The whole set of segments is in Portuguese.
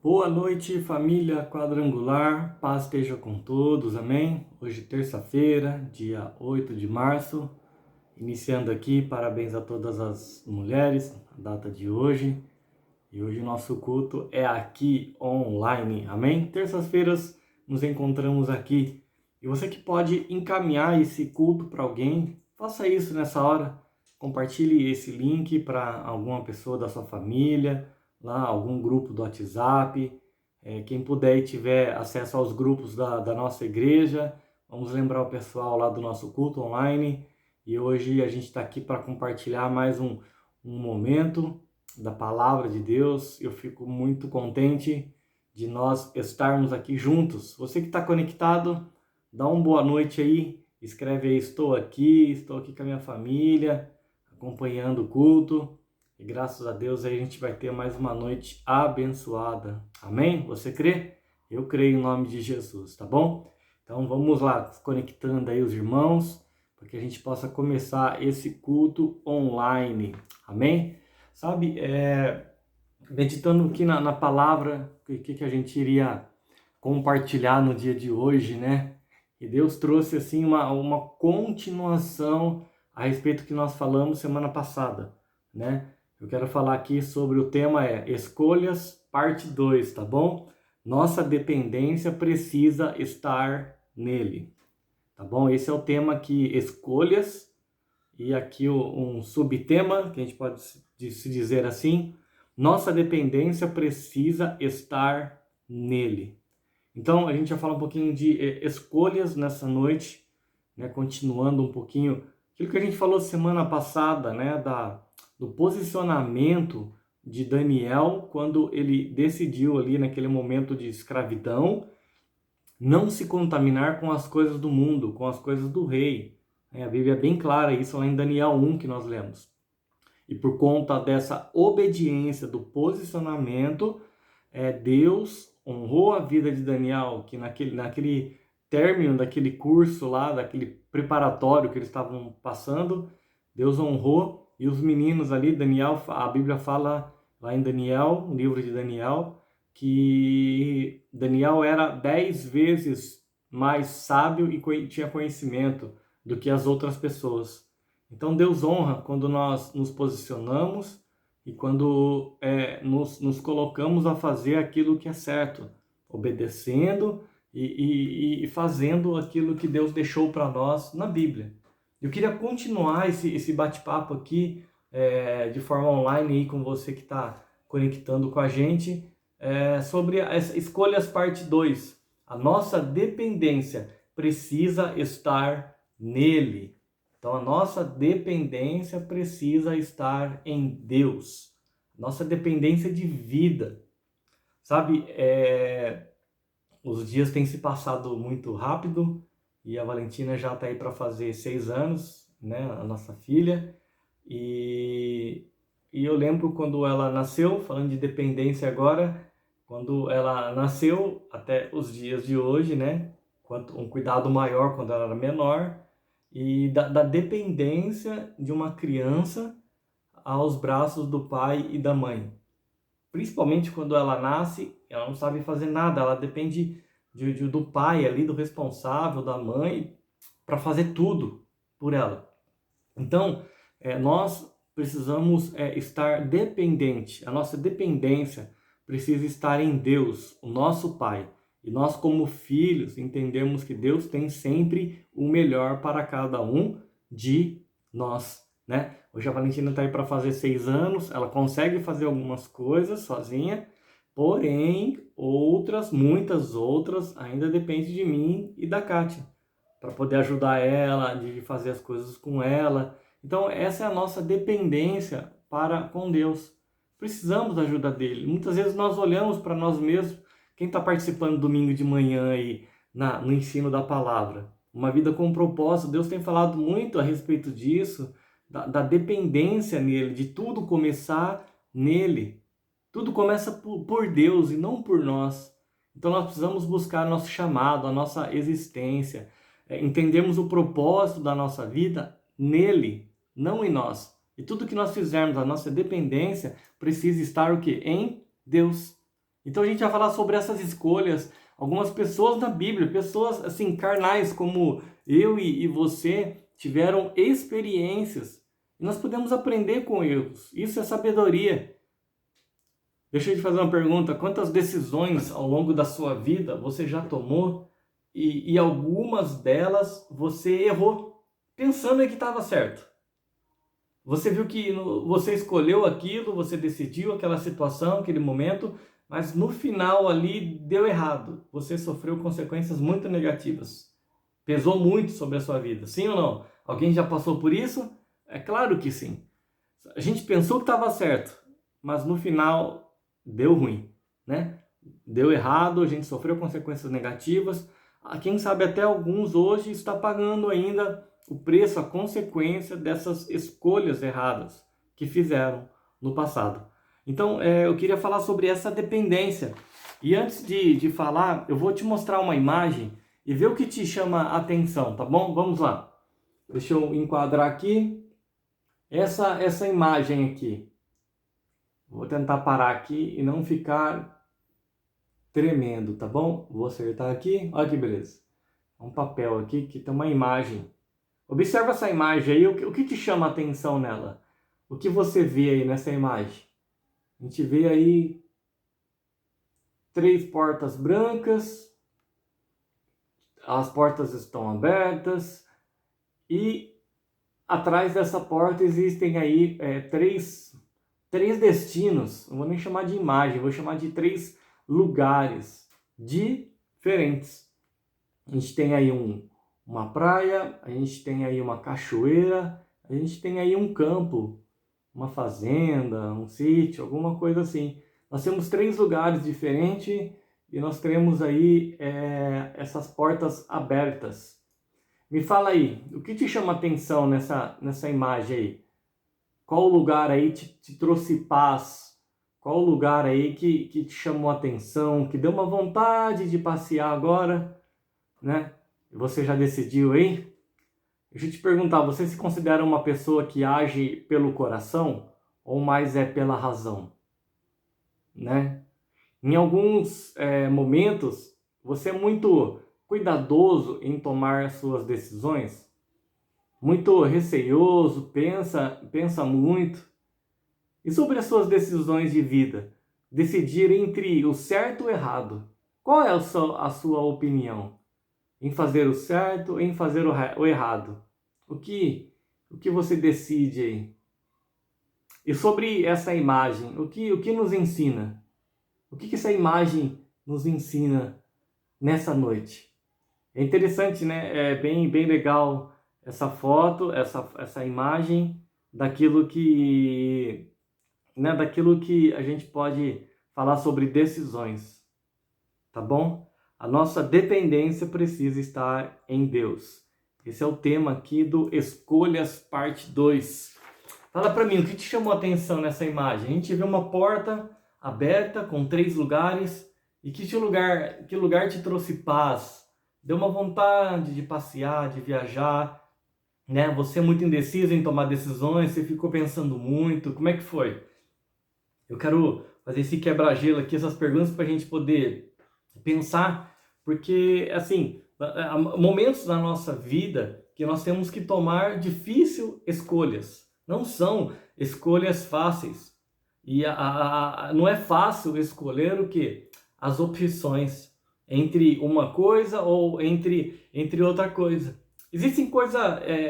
Boa noite, família quadrangular, paz esteja com todos, amém? Hoje, terça-feira, dia 8 de março, iniciando aqui, parabéns a todas as mulheres, a data de hoje. E hoje o nosso culto é aqui online, amém? Terças-feiras nos encontramos aqui. E você que pode encaminhar esse culto para alguém, faça isso nessa hora. Compartilhe esse link para alguma pessoa da sua família, lá, algum grupo do WhatsApp. Quem puder e tiver acesso aos grupos da nossa igreja, vamos lembrar o pessoal lá do nosso culto online. E hoje a gente está aqui para compartilhar mais um momento da palavra de Deus. Eu fico muito contente de nós estarmos aqui juntos. Você que está conectado, dá uma boa noite aí, escreve aí, estou aqui com a minha família, acompanhando o culto. E graças a Deus aí a gente vai ter mais uma noite abençoada. Amém? Você crê? Eu creio em nome de Jesus, tá bom? Então vamos lá, conectando aí os irmãos, para que a gente possa começar esse culto online. Amém? Sabe, meditando aqui na palavra, o que a gente iria compartilhar no dia de hoje, né? E Deus trouxe assim uma continuação a respeito do que nós falamos semana passada, né? Eu quero falar aqui sobre o tema Escolhas, parte 2, tá bom? Nossa dependência precisa estar nele, tá bom? Esse é o tema aqui, escolhas, e aqui um subtema, que a gente pode se dizer assim, nossa dependência precisa estar nele. Então, a gente vai falar um pouquinho de escolhas nessa noite, né? Continuando um pouquinho aquilo que a gente falou semana passada, né? Do posicionamento de Daniel quando ele decidiu ali naquele momento de escravidão não se contaminar com as coisas do mundo, com as coisas do rei. A Bíblia é bem clara isso lá em Daniel 1 que nós lemos. E por conta dessa obediência, do posicionamento, Deus honrou a vida de Daniel, que naquele término daquele curso lá, daquele preparatório que eles estavam passando, Deus honrou, e os meninos ali, Daniel, a Bíblia fala lá em Daniel, no livro de Daniel, que Daniel era 10 vezes mais sábio e tinha conhecimento do que as outras pessoas. Então Deus honra quando nós nos posicionamos e quando nos colocamos a fazer aquilo que é certo, obedecendo e fazendo aquilo que Deus deixou para nós na Bíblia. Eu queria continuar esse bate-papo aqui de forma online aí com você que está conectando com a gente sobre as escolhas parte 2. A nossa dependência precisa estar nele. Então, a nossa dependência precisa estar em Deus. Nossa dependência de vida. Sabe, os dias têm se passado muito rápido e a Valentina já está aí para fazer 6 anos, né, a nossa filha. E eu lembro quando ela nasceu, falando de dependência agora, quando ela nasceu até os dias de hoje, né, um cuidado maior quando ela era menor, e da dependência de uma criança aos braços do pai e da mãe. Principalmente quando ela nasce, ela não sabe fazer nada, ela depende do pai ali, do responsável, da mãe, para fazer tudo por ela. Então, nós precisamos estar dependente, a nossa dependência precisa estar em Deus, o nosso Pai. E nós, como filhos, entendemos que Deus tem sempre o melhor para cada um de nós, né? Hoje a Valentina está aí para fazer 6 anos, ela consegue fazer algumas coisas sozinha, porém, muitas outras, ainda dependem de mim e da Kátia, para poder ajudar ela, de fazer as coisas com ela. Então, essa é a nossa dependência com Deus. Precisamos da ajuda dele. Muitas vezes nós olhamos para nós mesmos. Quem está participando domingo de manhã aí no ensino da palavra? Uma vida com propósito. Deus tem falado muito a respeito disso, da dependência nele, de tudo começar nele. Tudo começa por Deus e não por nós. Então nós precisamos buscar nosso chamado, a nossa existência. Entendemos o propósito da nossa vida nele, não em nós. E tudo que nós fizermos, a nossa dependência, precisa estar o quê? Em Deus. Então a gente vai falar sobre essas escolhas. Algumas pessoas na Bíblia, pessoas assim carnais como eu e você, tiveram experiências. E nós podemos aprender com erros. Isso é sabedoria. Deixa eu te fazer uma pergunta. Quantas decisões ao longo da sua vida você já tomou e algumas delas você errou, pensando que estava certo? Você viu que você escolheu aquilo, você decidiu aquela situação, aquele momento, mas no final ali deu errado. Você sofreu consequências muito negativas. Pesou muito sobre a sua vida, sim ou não? Alguém já passou por isso? É claro que sim. A gente pensou que estava certo, mas no final deu ruim, né? Deu errado, a gente sofreu consequências negativas. Quem sabe até alguns hoje está pagando ainda o preço, a consequência dessas escolhas erradas que fizeram no passado. Então, eu queria falar sobre essa dependência. E antes de falar, eu vou te mostrar uma imagem e ver o que te chama a atenção, tá bom? Vamos lá. Deixa eu enquadrar aqui. Essa imagem aqui. Vou tentar parar aqui e não ficar tremendo, tá bom? Vou acertar aqui. Olha que beleza. Um papel aqui que tem uma imagem. Observa essa imagem aí. O que te chama a atenção nela? O que você vê aí nessa imagem? A gente vê aí 3 portas brancas. As portas estão abertas. E atrás dessa porta existem aí três destinos. Não vou nem chamar de imagem, vou chamar de 3 lugares diferentes. A gente tem aí uma praia, a gente tem aí uma cachoeira, a gente tem aí um campo, uma fazenda, um sítio, alguma coisa assim. Nós temos 3 lugares diferentes e nós temos aí essas portas abertas. Me fala aí, o que te chama a atenção nessa imagem aí? Qual lugar aí te trouxe paz? Qual lugar aí que te chamou a atenção, que deu uma vontade de passear agora, né? Você já decidiu aí? Deixa eu te perguntar, você se considera uma pessoa que age pelo coração ou mais é pela razão, né? Em alguns momentos, você é muito cuidadoso em tomar suas decisões, muito receioso, pensa muito. E sobre as suas decisões de vida, decidir entre o certo e o errado, qual é a sua opinião? Em fazer o certo ou em fazer o errado? O que você decide aí? E sobre essa imagem, o que nos ensina? O que essa imagem nos ensina nessa noite? É interessante, né? É bem legal essa foto, essa imagem daquilo que, né, daquilo que a gente pode falar sobre decisões, tá bom? A nossa dependência precisa estar em Deus. Esse é o tema aqui do Escolhas Parte 2. Fala para mim, o que te chamou a atenção nessa imagem? A gente vê uma porta aberta com 3 lugares. E que lugar te trouxe paz? Deu uma vontade de passear, de viajar, né? Você é muito indeciso em tomar decisões, você ficou pensando muito. Como é que foi? Eu quero fazer esse quebra-gelo aqui, essas perguntas para a gente poder pensar, porque, assim, há momentos na nossa vida que nós temos que tomar difíceis escolhas. Não são escolhas fáceis. E não é fácil escolher o quê? As opções entre uma coisa ou entre outra coisa. Existem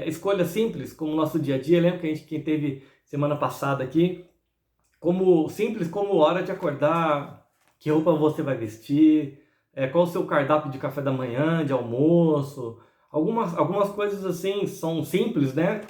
escolhas simples, como o nosso dia a dia. Lembra que quem teve semana passada aqui? Simples como hora de acordar, que roupa você vai vestir, qual o seu cardápio de café da manhã, de almoço. Algumas coisas assim são simples, né?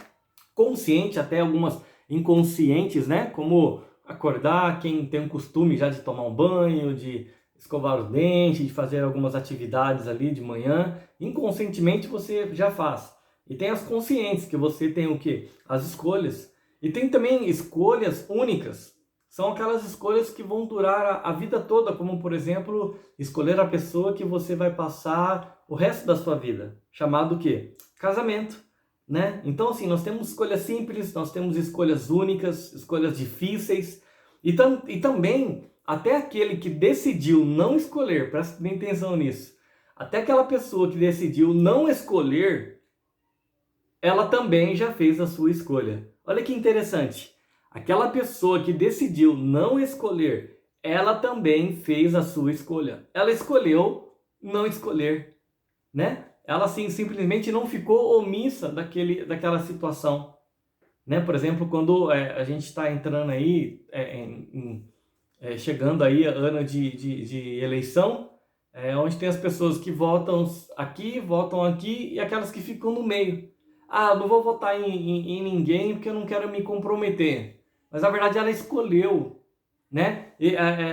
Consciente, até algumas inconscientes, né? Como acordar, quem tem o costume já de tomar um banho, de escovar os dentes, de fazer algumas atividades ali de manhã, inconscientemente você já faz. E tem as conscientes, que você tem o quê? As escolhas. E tem também escolhas únicas. São aquelas escolhas que vão durar a vida toda, como, por exemplo, escolher a pessoa que você vai passar o resto da sua vida, chamado o quê? Casamento, né? Então, assim, nós temos escolhas simples, nós temos escolhas únicas, escolhas difíceis, e também até aquele que decidiu não escolher, presta bem atenção nisso, até aquela pessoa que decidiu não escolher, ela também já fez a sua escolha. Olha que interessante. Aquela pessoa que decidiu não escolher, ela também fez a sua escolha. Ela escolheu não escolher, né? Ela assim, simplesmente não ficou omissa daquela situação. Né? Por exemplo, quando a gente está entrando aí, chegando aí ano de eleição, onde tem as pessoas que votam aqui e aquelas que ficam no meio. Ah, não vou votar em ninguém porque eu não quero me comprometer. Mas na verdade ela escolheu, né?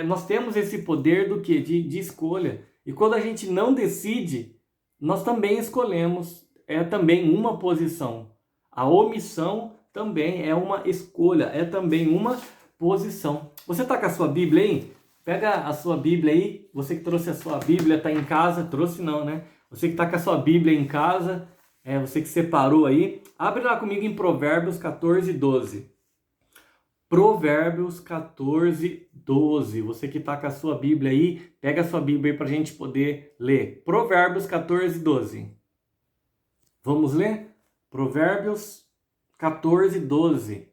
Nós temos esse poder do quê? De escolha. E quando a gente não decide, nós também escolhemos. É também uma posição. A omissão também é uma escolha, é também uma posição. Você está com a sua Bíblia aí? Pega a sua Bíblia aí. Você que trouxe a sua Bíblia, está em casa. Trouxe não, né? Você que está com a sua Bíblia em casa, você que separou aí. Abre lá comigo em Provérbios 14, 12. Provérbios 14, 12. Você que está com a sua Bíblia aí, pega a sua Bíblia aí para a gente poder ler. Provérbios 14, 12. Vamos ler? Provérbios 14, 12.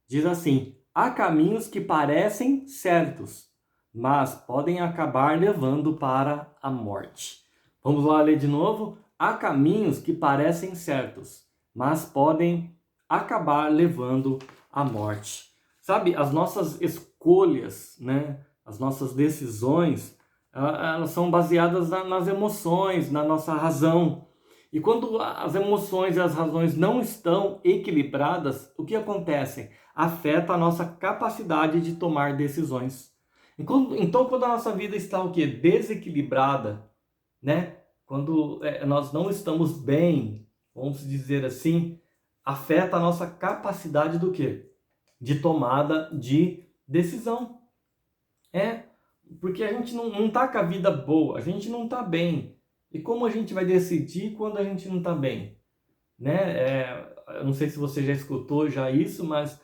Diz assim: há caminhos que parecem certos, mas podem acabar levando para a morte. Vamos lá ler de novo? Há caminhos que parecem certos, mas podem acabar levando à morte. Sabe, as nossas escolhas, né? As nossas decisões, elas são baseadas nas emoções, na nossa razão. E quando as emoções e as razões não estão equilibradas, o que acontece? Afeta a nossa capacidade de tomar decisões. Então, quando a nossa vida está o quê? Desequilibrada, né? Quando nós não estamos bem, vamos dizer assim, afeta a nossa capacidade do quê? De tomada de decisão. Porque a gente não está com a vida boa, a gente não está bem. E como a gente vai decidir quando a gente não está bem? Né? Eu não sei se você já escutou já isso, mas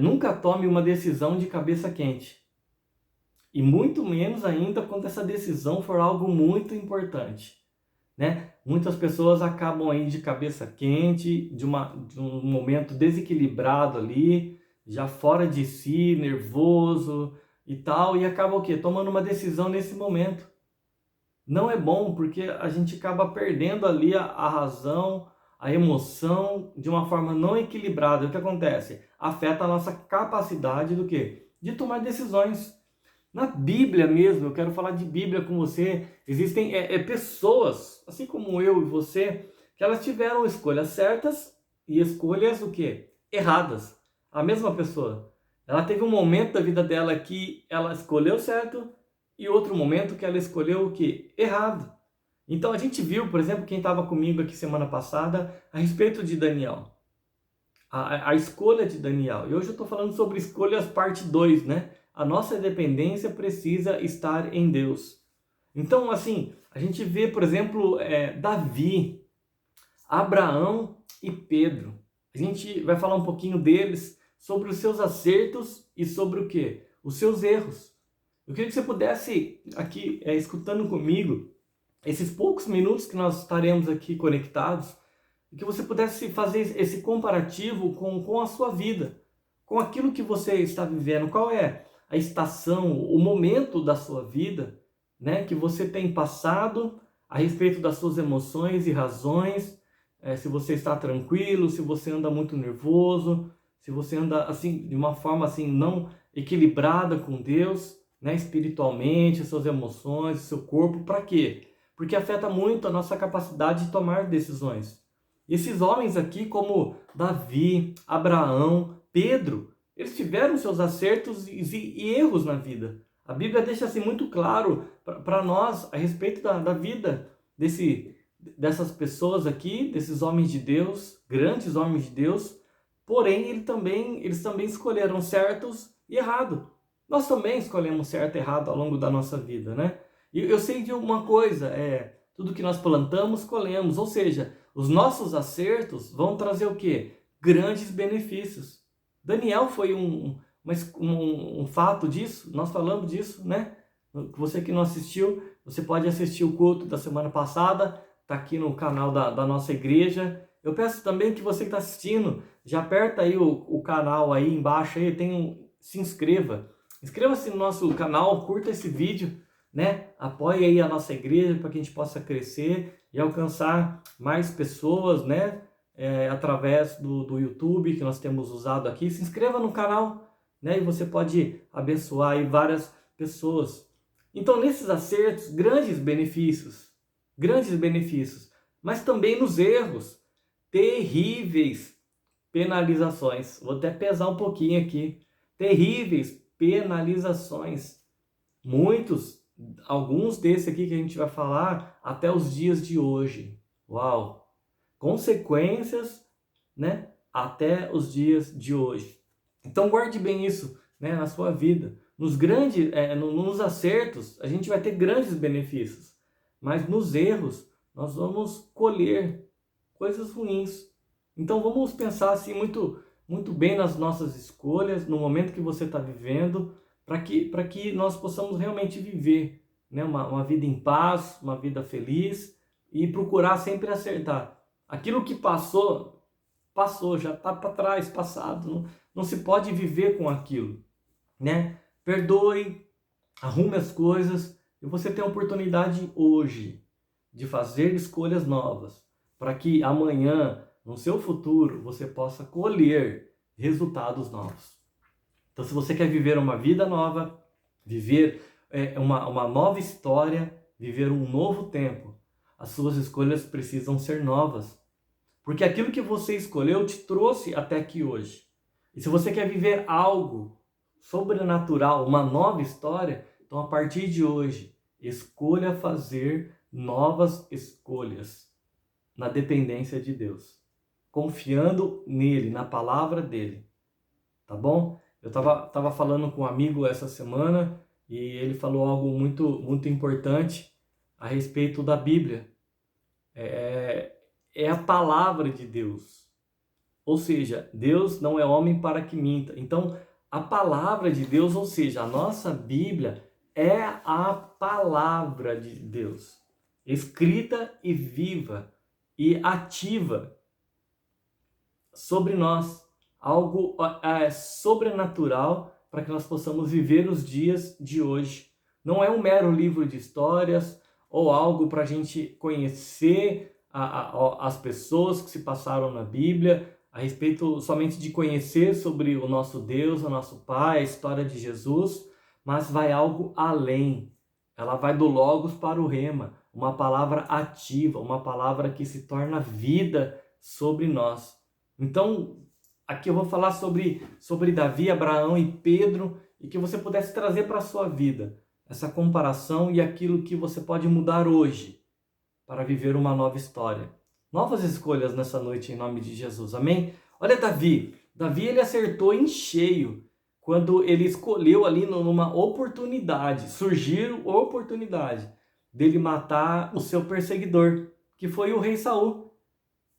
nunca tome uma decisão de cabeça quente. E muito menos ainda quando essa decisão for algo muito importante. Né? Muitas pessoas acabam aí de cabeça quente, de um momento desequilibrado ali, já fora de si, nervoso e tal, e acabam o quê? Tomando uma decisão nesse momento. Não é bom, porque a gente acaba perdendo ali a razão, a emoção de uma forma não equilibrada. O que acontece? Afeta a nossa capacidade do quê? De tomar decisões. Na Bíblia mesmo, eu quero falar de Bíblia com você, existem pessoas, assim como eu e você, que elas tiveram escolhas certas e escolhas o quê? Erradas. A mesma pessoa. Ela teve um momento da vida dela que ela escolheu certo e outro momento que ela escolheu o quê? Errado. Então a gente viu, por exemplo, quem estava comigo aqui semana passada, a respeito de Daniel. A escolha de Daniel. E hoje eu estou falando sobre escolhas parte 2, né? A nossa dependência precisa estar em Deus. Então, assim, a gente vê, por exemplo, Davi, Abraão e Pedro. A gente vai falar um pouquinho deles, sobre os seus acertos e sobre o quê? Os seus erros. Eu queria que você pudesse, aqui, escutando comigo, esses poucos minutos que nós estaremos aqui conectados, que você pudesse fazer esse comparativo com a sua vida, com aquilo que você está vivendo. Qual é a estação, o momento da sua vida, né, que você tem passado a respeito das suas emoções e razões, se você está tranquilo, se você anda muito nervoso, se você anda assim de uma forma assim não equilibrada com Deus, né, espiritualmente, suas emoções, seu corpo. Para quê? Porque afeta muito a nossa capacidade de tomar decisões. E esses homens aqui, como Davi, Abraão, Pedro, eles tiveram seus acertos e erros na vida. A Bíblia deixa assim muito claro para nós a respeito da vida dessas pessoas aqui, desses homens de Deus, grandes homens de Deus. Porém, eles também escolheram certos e errado. Nós também escolhemos certo e errado ao longo da nossa vida, né? E eu sei de uma coisa, tudo que nós plantamos, colhemos. Ou seja, os nossos acertos vão trazer o quê? Grandes benefícios. Daniel foi um mas um fato disso, nós falamos disso, né? Você que não assistiu, você pode assistir o culto da semana passada, está aqui no canal da nossa igreja. Eu peço também que você que está assistindo, já aperta aí o canal aí embaixo, aí se inscreva. Inscreva-se no nosso canal, curta esse vídeo, né? Apoie aí a nossa igreja para que a gente possa crescer e alcançar mais pessoas, né? Através do YouTube que nós temos usado aqui. Se inscreva no canal, né? E você pode abençoar aí várias pessoas. Então, nesses acertos, grandes benefícios, mas também nos erros, terríveis penalizações. Vou até pesar um pouquinho aqui. Terríveis penalizações. Alguns desses aqui que a gente vai falar até os dias de hoje. Uau! Consequências, né? Até os dias de hoje. Então guarde bem isso, né, na sua vida. Nos acertos, a gente vai ter grandes benefícios, mas nos erros, nós vamos colher coisas ruins. Então vamos pensar assim muito bem nas nossas escolhas, no momento que você está vivendo, para que nós possamos realmente viver, né, uma vida em paz, uma vida feliz e procurar sempre acertar. Aquilo que passou, já está para trás, passado. Não se pode viver com aquilo, né? Perdoe, arrume as coisas e você tem a oportunidade hoje de fazer escolhas novas para que amanhã, no seu futuro, você possa colher resultados novos. Então, se você quer viver uma vida nova, viver uma nova história, viver um novo tempo, as suas escolhas precisam ser novas. Porque aquilo que você escolheu te trouxe até aqui hoje. E se você quer viver algo sobrenatural, uma nova história, então a partir de hoje, escolha fazer novas escolhas na dependência de Deus, confiando nele, na palavra dele, tá bom? Eu tava falando com um amigo essa semana e ele falou algo muito importante a respeito da Bíblia. É a palavra de Deus. Ou seja, Deus não é homem para que minta. Então, a palavra de Deus, ou seja, a nossa Bíblia é a palavra de Deus, escrita e viva e ativa sobre nós, algo sobrenatural para que nós possamos viver os dias de hoje. Não é um mero livro de histórias ou algo para a gente conhecer as pessoas que se passaram na Bíblia, a respeito somente de conhecer sobre o nosso Deus, o nosso Pai, a história de Jesus, mas vai algo além. Ela vai do Logos para o Rema, uma palavra ativa, uma palavra que se torna vida sobre nós. Então, aqui eu vou falar sobre Davi, Abraão e Pedro, e que você pudesse trazer para a sua vida essa comparação e aquilo que você pode mudar hoje para viver uma nova história. Novas escolhas nessa noite em nome de Jesus, amém? Olha Davi ele acertou em cheio quando ele escolheu ali numa oportunidade, surgiu a oportunidade dele matar o seu perseguidor, que foi o rei Saul,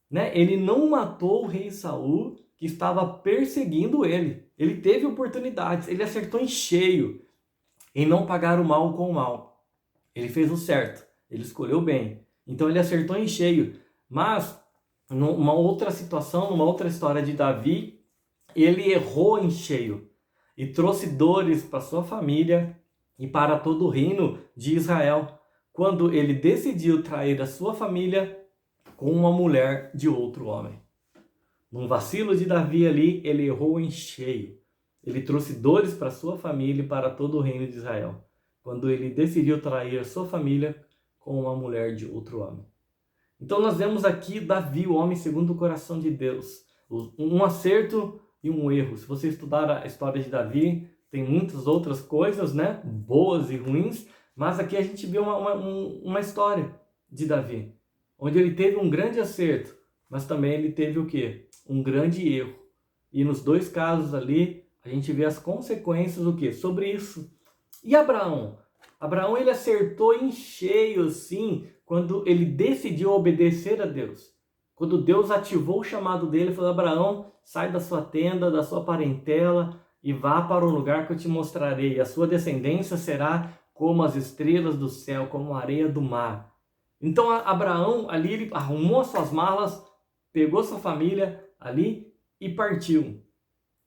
né? Ele não matou o rei Saul que estava perseguindo ele. Ele teve oportunidades, ele acertou em cheio em não pagar o mal com o mal. Ele fez o certo, ele escolheu bem. Então ele acertou em cheio. Mas, numa outra situação, numa outra história de Davi, ele errou em cheio e trouxe dores para sua família e para todo o reino de Israel, quando ele decidiu trair a sua família com uma mulher de outro homem. Num vacilo de Davi ali, ele errou em cheio. Ele trouxe dores para sua família e para todo o reino de Israel, quando ele decidiu trair a sua família com uma mulher de outro homem. Então nós vemos aqui Davi, o homem segundo o coração de Deus. Um acerto e um erro. Se você estudar a história de Davi, tem muitas outras coisas, né? Boas e ruins. Mas aqui a gente vê uma história de Davi, onde ele teve um grande acerto, mas também ele teve o quê? Um grande erro. E nos dois casos ali, a gente vê as consequências o quê? Sobre isso. E Abraão? Abraão ele acertou em cheio, sim, quando ele decidiu obedecer a Deus. Quando Deus ativou o chamado dele, falou: Abraão, sai da sua tenda, da sua parentela e vá para o lugar que eu te mostrarei. A sua descendência será como as estrelas do céu, como a areia do mar. Então Abraão ali ele arrumou as suas malas, pegou sua família ali e partiu.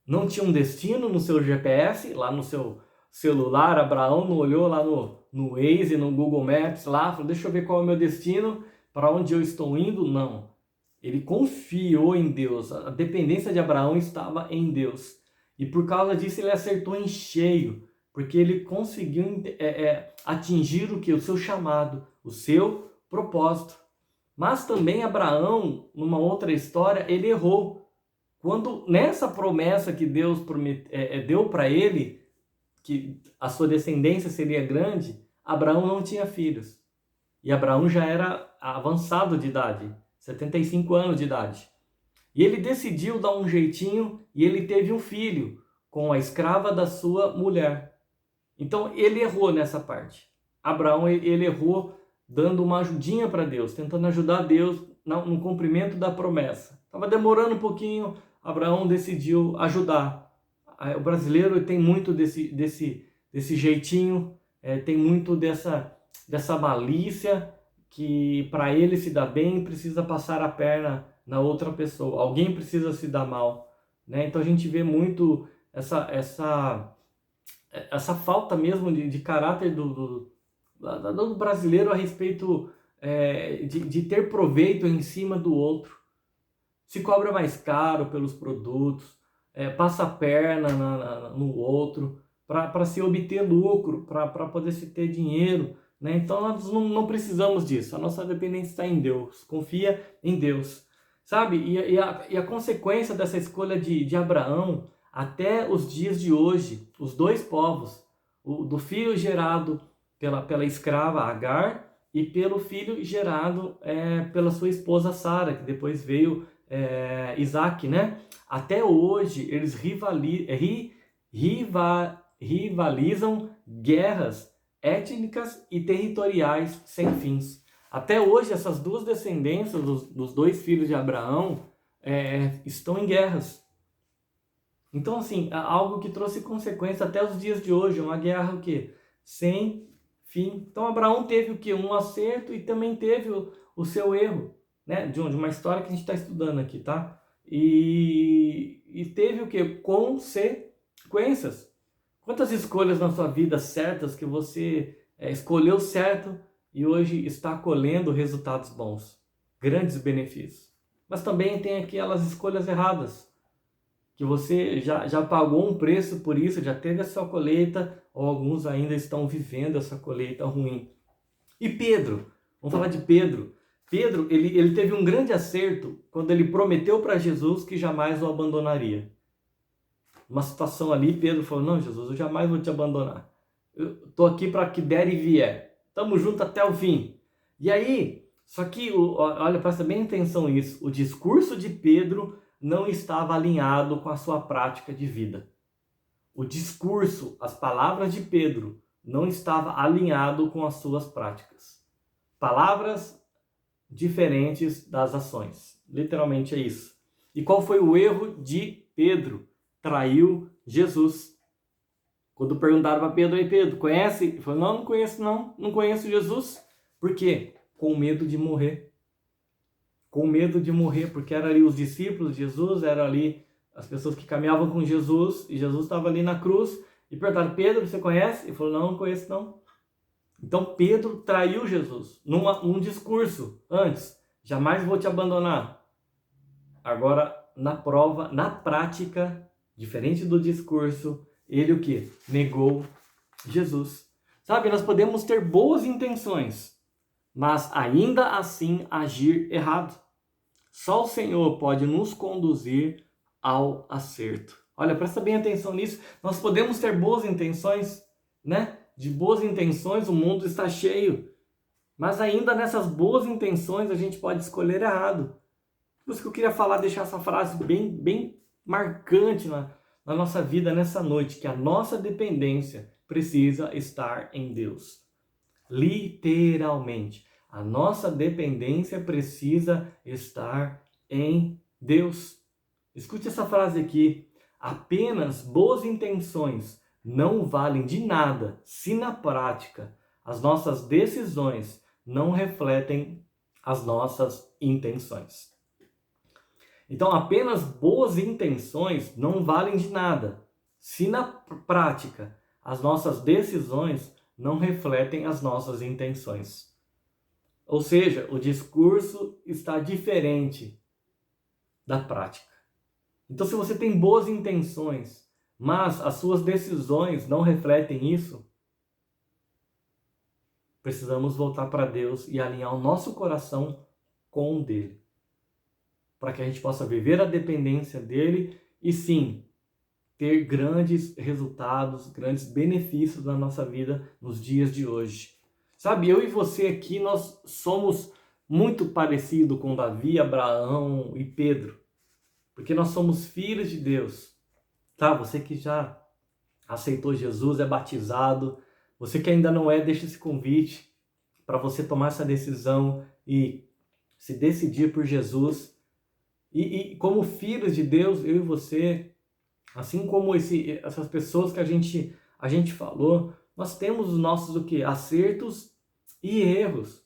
Não tinha um destino no seu GPS, lá no seu celular. Abraão não olhou lá no Waze, no Google Maps, lá, falou, deixa eu ver qual é o meu destino, para onde eu estou indo. Não. Ele confiou em Deus. A dependência de Abraão estava em Deus. E por causa disso ele acertou em cheio, porque ele conseguiu atingir o que? O seu chamado, o seu propósito. Mas também Abraão, numa outra história, ele errou. Quando nessa promessa que Deus deu para ele, que a sua descendência seria grande, Abraão não tinha filhos. E Abraão já era avançado de idade, 75 anos de idade. E ele decidiu dar um jeitinho e ele teve um filho com a escrava da sua mulher. Então ele errou nessa parte. Abraão ele errou dando uma ajudinha para Deus, tentando ajudar Deus no cumprimento da promessa. Estava demorando um pouquinho, Abraão decidiu ajudar. O brasileiro tem muito desse jeitinho, tem muito dessa malícia, que para ele se dar bem precisa passar a perna na outra pessoa. Alguém precisa se dar mal, né? Então a gente vê muito essa falta mesmo de caráter do brasileiro a respeito de ter proveito em cima do outro. Se cobra mais caro pelos produtos, passa a perna no outro para se obter lucro, para poder se ter dinheiro, né? Então nós não precisamos disso. A nossa dependência está em Deus. Confia em Deus, sabe? E a consequência dessa escolha de Abraão até os dias de hoje, os dois povos, do filho gerado pela escrava Agar e pelo filho gerado pela sua esposa Sara, que depois veio Isaac, né? Até hoje eles rivalizam guerras étnicas e territoriais sem fins. Até hoje essas duas descendências dos dois filhos de Abraão estão em guerras. Então assim, é algo que trouxe consequência até os dias de hoje, uma guerra o quê? Sem fim. Então Abraão teve o quê? Um acerto e também teve o seu erro, né? De uma história que a gente está estudando aqui, tá? E teve o quê? Consequências. Quantas escolhas na sua vida certas que você escolheu certo e hoje está colhendo resultados bons, grandes benefícios. Mas também tem aquelas escolhas erradas, que você já pagou um preço por isso, já teve a sua colheita, ou alguns ainda estão vivendo essa colheita ruim. E Pedro, vamos falar de Pedro. Pedro, ele teve um grande acerto quando ele prometeu para Jesus que jamais o abandonaria. Uma situação ali, Pedro falou, não, Jesus, eu jamais vou te abandonar. Eu estou aqui para que der e vier. Estamos juntos até o fim. E aí, só que, olha, presta bem atenção nisso, o discurso de Pedro não estava alinhado com a sua prática de vida. O discurso, as palavras de Pedro, não estava alinhado com as suas práticas. Palavras diferentes das ações. Literalmente é isso. E qual foi o erro de Pedro? Traiu Jesus. Quando perguntaram para Pedro, aí Pedro, conhece? Ele falou, não conheço não, não conheço Jesus. Por quê? Com medo de morrer. Com medo de morrer, porque eram ali os discípulos de Jesus, eram ali as pessoas que caminhavam com Jesus, e Jesus estava ali na cruz, e perguntaram, Pedro, você conhece? Ele falou, não conheço não. Então Pedro traiu Jesus, num discurso antes, jamais vou te abandonar. Agora, na prova, na prática, diferente do discurso, ele o quê? Negou Jesus. Sabe, nós podemos ter boas intenções, mas ainda assim agir errado. Só o Senhor pode nos conduzir ao acerto. Olha, presta bem atenção nisso. Nós podemos ter boas intenções, né? De boas intenções o mundo está cheio. Mas ainda nessas boas intenções a gente pode escolher errado. Por isso que eu queria falar, deixar essa frase bem marcante na nossa vida nessa noite, que a nossa dependência precisa estar em Deus. Literalmente, a nossa dependência precisa estar em Deus. Escute essa frase aqui. apenas boas intenções não valem de nada se na prática as nossas decisões não refletem as nossas intenções. Então, apenas boas intenções não valem de nada se na prática as nossas decisões não refletem as nossas intenções. Ou seja, o discurso está diferente da prática. Então, se você tem boas intenções, mas as suas decisões não refletem isso, precisamos voltar para Deus e alinhar o nosso coração com o dele, para que a gente possa viver a dependência dele e sim, ter grandes resultados, grandes benefícios na nossa vida nos dias de hoje. Sabe, eu e você aqui, nós somos muito parecidos com Davi, Abraão e Pedro, porque nós somos filhos de Deus. Tá? Você que já aceitou Jesus, é batizado, você que ainda não é, deixa esse convite para você tomar essa decisão e se decidir por Jesus. E como filhos de Deus, eu e você, assim como essas pessoas que a gente falou, nós temos os nossos o quê? Acertos e erros.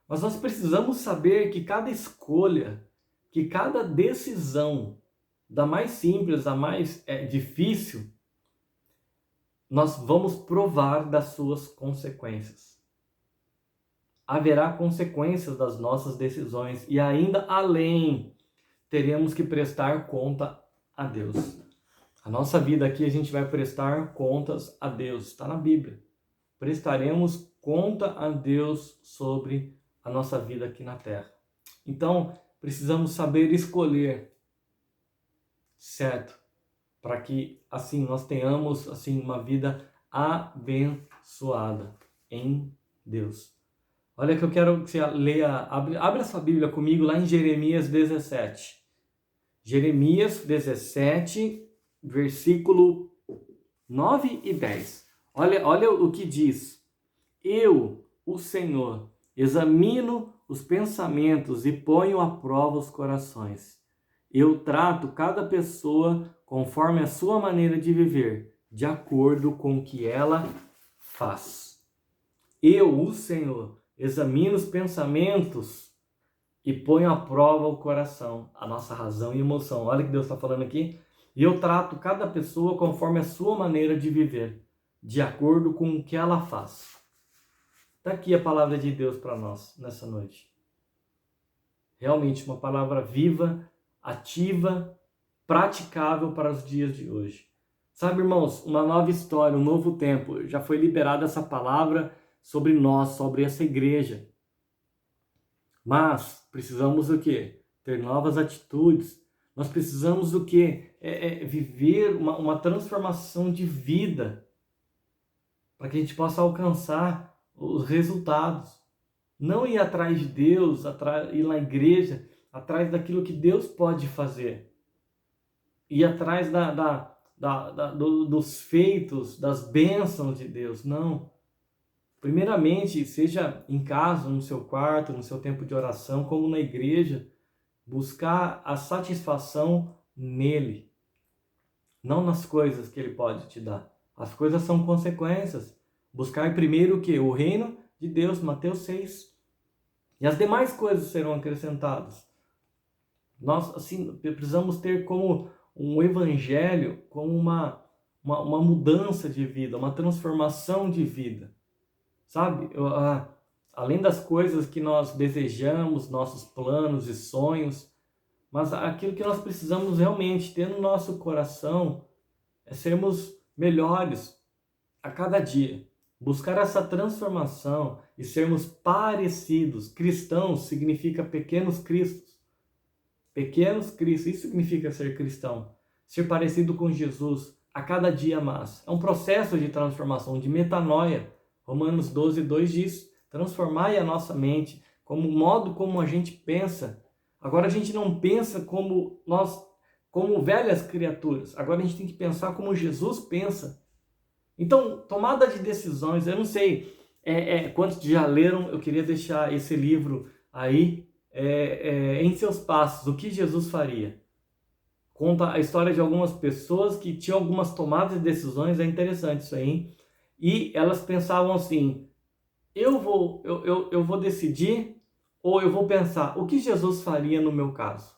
Mas nós precisamos saber que cada escolha, que cada decisão, da mais simples à mais difícil, nós vamos provar das suas consequências. Haverá consequências das nossas decisões e ainda além, teremos que prestar conta a Deus. A nossa vida aqui a gente vai prestar contas a Deus, está na Bíblia. Prestaremos conta a Deus sobre a nossa vida aqui na Terra. Então, precisamos saber escolher, certo? Para que assim nós tenhamos assim uma vida abençoada em Deus. Olha que eu quero que você leia, abre a sua Bíblia comigo lá em Jeremias 17. Jeremias 17, versículo 9 e 10. Olha o que diz. Eu, o Senhor, examino os pensamentos e ponho à prova os corações. Eu trato cada pessoa conforme a sua maneira de viver, de acordo com o que ela faz. Eu, o Senhor, examino os pensamentos e ponho à prova o coração, a nossa razão e emoção. Olha o que Deus está falando aqui. E eu trato cada pessoa conforme a sua maneira de viver, de acordo com o que ela faz. Está aqui a palavra de Deus para nós nessa noite. Realmente uma palavra viva, ativa, praticável para os dias de hoje. Sabe, irmãos, uma nova história, um novo tempo. Já foi liberada essa palavra sobre nós, sobre essa igreja. Mas precisamos o quê? Ter novas atitudes. Nós precisamos o quê? Viver uma transformação de vida para que a gente possa alcançar os resultados. Não ir atrás de Deus, ir na igreja, atrás daquilo que Deus pode fazer. Ir atrás dos feitos, das bênçãos de Deus. Não. Primeiramente, seja em casa, no seu quarto, no seu tempo de oração, como na igreja, buscar a satisfação nele, não nas coisas que ele pode te dar. As coisas são consequências. Buscar primeiro o quê? O reino de Deus, Mateus 6. E as demais coisas serão acrescentadas. Nós, assim, precisamos ter como um evangelho, como uma mudança de vida, uma transformação de vida. Sabe? Além das coisas que nós desejamos, nossos planos e sonhos, mas aquilo que nós precisamos realmente ter no nosso coração é sermos melhores a cada dia. Buscar essa transformação e sermos parecidos. Cristãos significa pequenos cristos. Pequenos cristos, isso significa ser cristão. Ser parecido com Jesus a cada dia mais. É um processo de transformação, de metanoia. Romanos 12, 2 diz, transformai a nossa mente, como o modo como a gente pensa. Agora a gente não pensa como velhas criaturas. Agora a gente tem que pensar como Jesus pensa. Então, tomada de decisões, eu não sei quantos já leram, eu queria deixar esse livro aí em seus passos, o que Jesus faria. conta a história de algumas pessoas que tinham algumas tomadas de decisões, é interessante isso aí, hein? E elas pensavam assim, eu vou decidir ou eu vou pensar, o que Jesus faria no meu caso?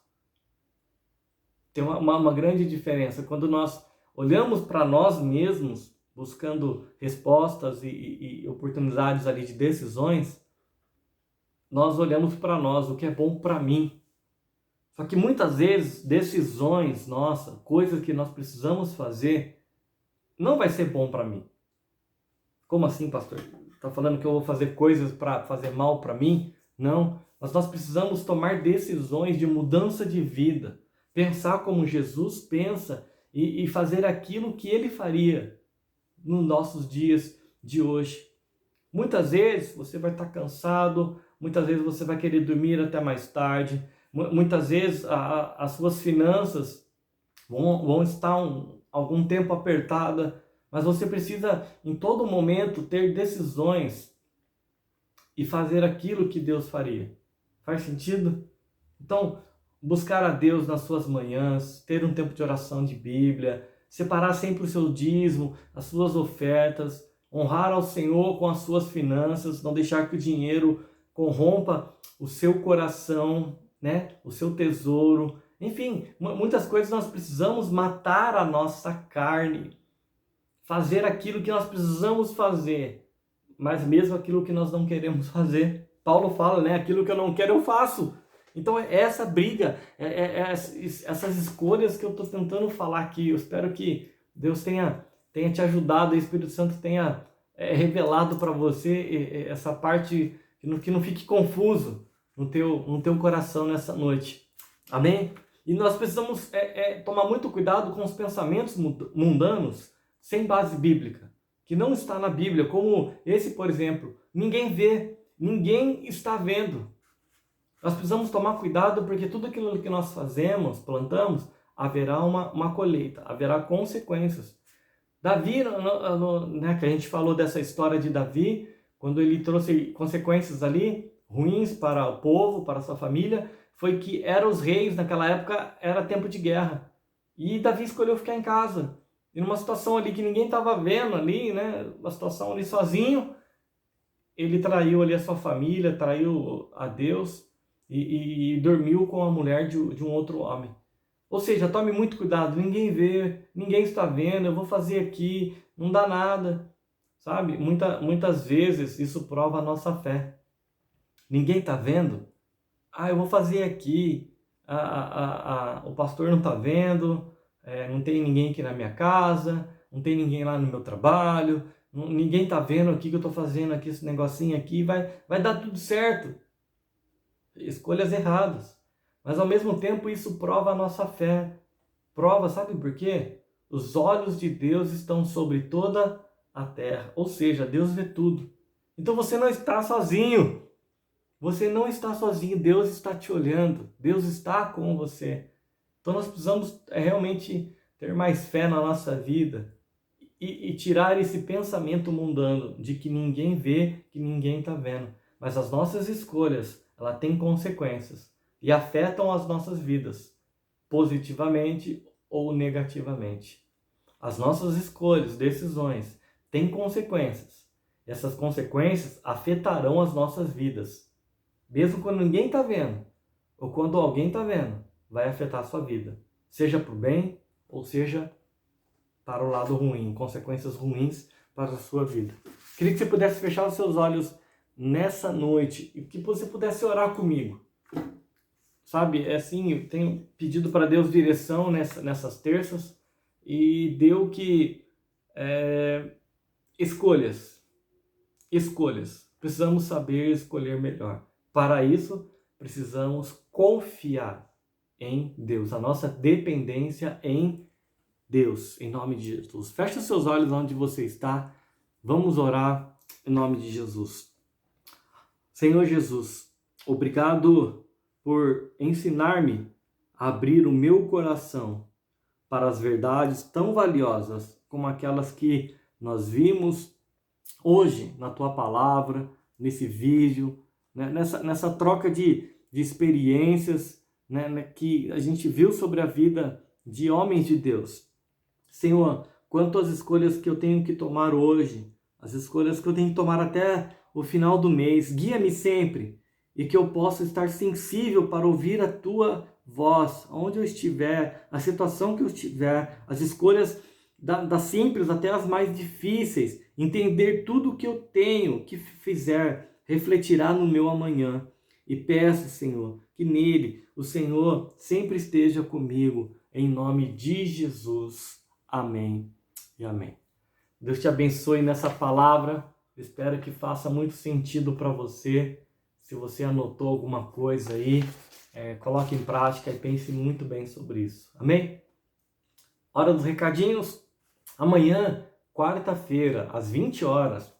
Tem uma grande diferença. Quando nós olhamos para nós mesmos, buscando respostas e oportunidades ali de decisões, nós olhamos para nós, o que é bom para mim. Só que muitas vezes, decisões nossas, coisas que nós precisamos fazer, não vai ser bom para mim. Como assim, pastor? Está falando que eu vou fazer coisas para fazer mal para mim? Não, mas nós precisamos tomar decisões de mudança de vida. Pensar como Jesus pensa e fazer aquilo que Ele faria nos nossos dias de hoje. Muitas vezes você vai estar cansado, muitas vezes você vai querer dormir até mais tarde, muitas vezes as suas finanças vão estar algum tempo apertada, mas você precisa em todo momento ter decisões e fazer aquilo que Deus faria. Faz sentido? Então, buscar a Deus nas suas manhãs, ter um tempo de oração de Bíblia, separar sempre o seu dízimo, as suas ofertas, honrar ao Senhor com as suas finanças, não deixar que o dinheiro corrompa o seu coração, né? O seu tesouro. Enfim, muitas coisas nós precisamos matar a nossa carne, fazer aquilo que nós precisamos fazer, mas mesmo aquilo que nós não queremos fazer. Paulo fala, né? Aquilo que eu não quero eu faço. Então é essa briga, essas escolhas que eu estou tentando falar aqui. Eu espero que Deus tenha te ajudado, o Espírito Santo tenha revelado para você essa parte, que não fique confuso no teu coração nessa noite. Amém? E nós precisamos tomar muito cuidado com os pensamentos mundanos sem base bíblica, que não está na Bíblia, como esse, por exemplo. Ninguém vê, ninguém está vendo. Nós precisamos tomar cuidado porque tudo aquilo que nós fazemos, plantamos, haverá uma colheita, haverá consequências. Davi, né, que a gente falou dessa história de Davi, quando ele trouxe consequências ali ruins para o povo, para a sua família, foi que eram os reis, naquela época era tempo de guerra. E Davi escolheu ficar em casa. E numa situação ali que ninguém estava vendo ali, né, uma situação ali sozinho, ele traiu ali a sua família, traiu a Deus, e dormiu com a mulher de um outro homem. Ou seja, tome muito cuidado, ninguém vê, ninguém está vendo, eu vou fazer aqui, não dá nada, sabe? Muitas vezes isso prova a nossa fé. Ninguém está vendo? Eu vou fazer aqui, o pastor não está vendo, não tem ninguém aqui na minha casa, não tem ninguém lá no meu trabalho, ninguém está vendo aqui que eu estou fazendo aqui, esse negocinho aqui, vai dar tudo certo. Escolhas erradas, mas ao mesmo tempo isso prova a nossa fé. Prova, sabe por quê? Os olhos de Deus estão sobre toda a terra, ou seja, Deus vê tudo. Então você não está sozinho, você não está sozinho, Deus está te olhando, Deus está com você. Então nós precisamos realmente ter mais fé na nossa vida e tirar esse pensamento mundano de que ninguém vê, que ninguém está vendo, mas as nossas escolhas, ela tem consequências e afetam as nossas vidas, positivamente ou negativamente. As nossas escolhas, decisões, têm consequências. Essas consequências afetarão as nossas vidas. Mesmo quando ninguém está vendo, ou quando alguém está vendo, vai afetar a sua vida. Seja para o bem, ou seja para o lado ruim, consequências ruins para a sua vida. Queria que você pudesse fechar os seus olhos nessa noite e que você pudesse orar comigo, sabe? Assim, eu tenho pedido para Deus direção nessas terças e deu que escolhas, precisamos saber escolher melhor. Para isso, precisamos confiar em Deus, a nossa dependência em Deus, em nome de Jesus. Feche os seus olhos onde você está, vamos orar em nome de Jesus. Senhor Jesus, obrigado por ensinar-me a abrir o meu coração para as verdades tão valiosas como aquelas que nós vimos hoje na Tua Palavra, nesse vídeo, né? nessa troca de experiências, né? que a gente viu sobre a vida de homens de Deus. Senhor, quanto às escolhas que eu tenho que tomar hoje, as escolhas que eu tenho que tomar até o final do mês, guia-me sempre e que eu possa estar sensível para ouvir a Tua voz, onde eu estiver, a situação que eu estiver, as escolhas das simples até as mais difíceis, entender tudo o que eu tenho que fizer, refletirá no meu amanhã. E peço, Senhor, que nele o Senhor sempre esteja comigo, em nome de Jesus. Amém e amém. Deus te abençoe nessa palavra. Espero que faça muito sentido para você. Se você anotou alguma coisa aí, coloque em prática e pense muito bem sobre isso. Amém? Hora dos recadinhos. Amanhã, quarta-feira, às 20 horas,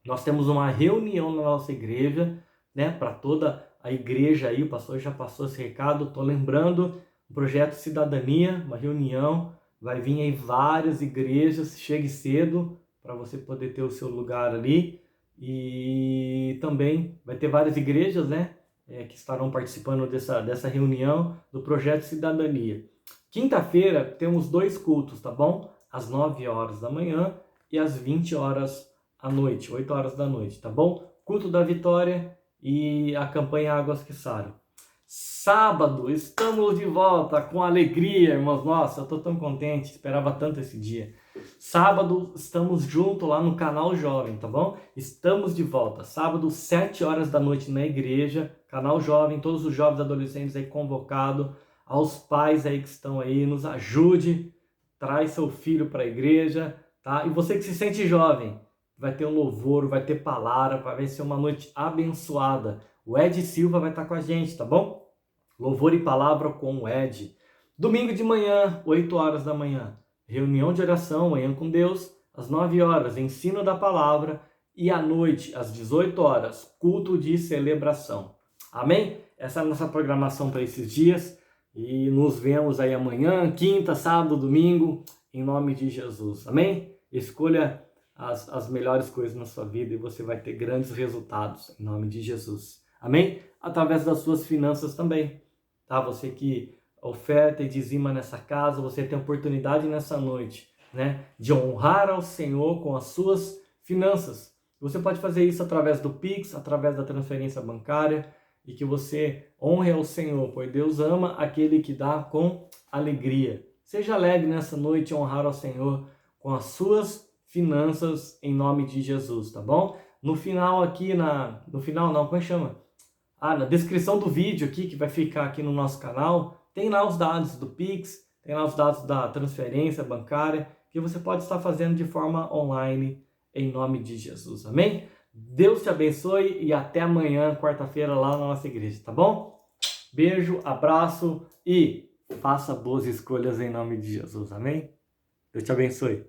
nós temos uma reunião na nossa igreja, né? Para toda a igreja aí, o pastor já passou esse recado. Estou lembrando, o projeto Cidadania, uma reunião. Vai vir aí várias igrejas, chegue cedo para você poder ter o seu lugar ali. E também vai ter várias igrejas, né, que estarão participando dessa reunião do Projeto Cidadania. Quinta-feira temos 2 cultos, tá bom? Às 9 horas da manhã e às 20 horas à noite, 8 horas da noite, tá bom? Culto da Vitória e a campanha Águas que Saram. Sábado, estamos de volta com alegria, irmãos. Nossa, eu estou tão contente, esperava tanto esse dia. Sábado, estamos juntos lá no Canal Jovem, tá bom? Estamos de volta. Sábado, 7 horas da noite na igreja, Canal Jovem, todos os jovens adolescentes aí convocados, aos pais aí que estão aí, nos ajude, traz seu filho para a igreja, tá? E você que se sente jovem, vai ter um louvor, vai ter palavra, vai ser uma noite abençoada. O Ed Silva vai estar com a gente, tá bom? Louvor e palavra com o Ed. Domingo de manhã, 8 horas da manhã, reunião de oração, manhã com Deus. Às 9 horas, ensino da palavra. E à noite, às 18 horas, culto de celebração. Amém? Essa é a nossa programação para esses dias. E nos vemos aí amanhã, quinta, sábado, domingo, em nome de Jesus. Amém? Escolha as melhores coisas na sua vida e você vai ter grandes resultados, em nome de Jesus. Amém? Através das suas finanças também, tá? Você que oferta e dizima nessa casa, você tem a oportunidade nessa noite, né, de honrar ao Senhor com as suas finanças. Você pode fazer isso através do Pix, através da transferência bancária, e que você honre ao Senhor, pois Deus ama aquele que dá com alegria. Seja alegre nessa noite e honrar ao Senhor com as suas finanças, em nome de Jesus, tá bom? No final aqui, no final não, como é que chama? Na descrição do vídeo aqui, que vai ficar aqui no nosso canal, tem lá os dados do Pix, tem lá os dados da transferência bancária, que você pode estar fazendo de forma online, em nome de Jesus, amém? Deus te abençoe e até amanhã, quarta-feira, lá na nossa igreja, tá bom? Beijo, abraço e faça boas escolhas em nome de Jesus, amém? Deus te abençoe.